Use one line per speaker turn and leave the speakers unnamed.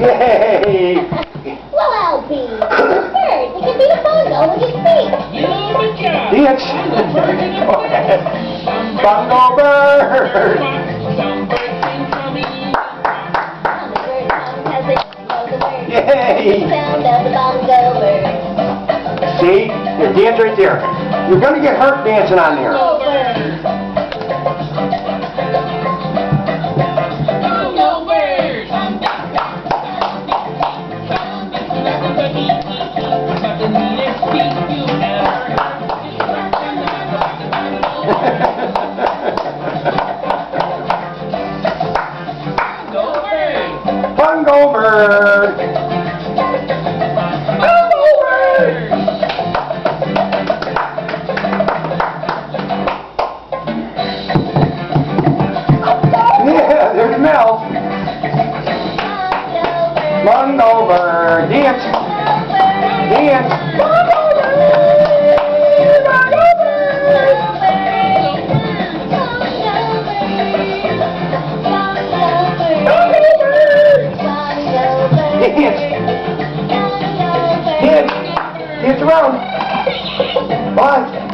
Yay!
Well, I'll be. Bird, we can be a bongo with your feet.
Dance! Go ahead. Bongo bird! Yay!
Sound of the bongo bird.
See? There, dance right there. You're gonna get hurt dancing on there.
Bongo bird. Bongo bird.
Bongo bird! Bongo bird! Yeah, there's Mel. Bongo bird. Dance. Dance. Bongo bird. Bongo bird. Dance. Dance. Dance around. Bye.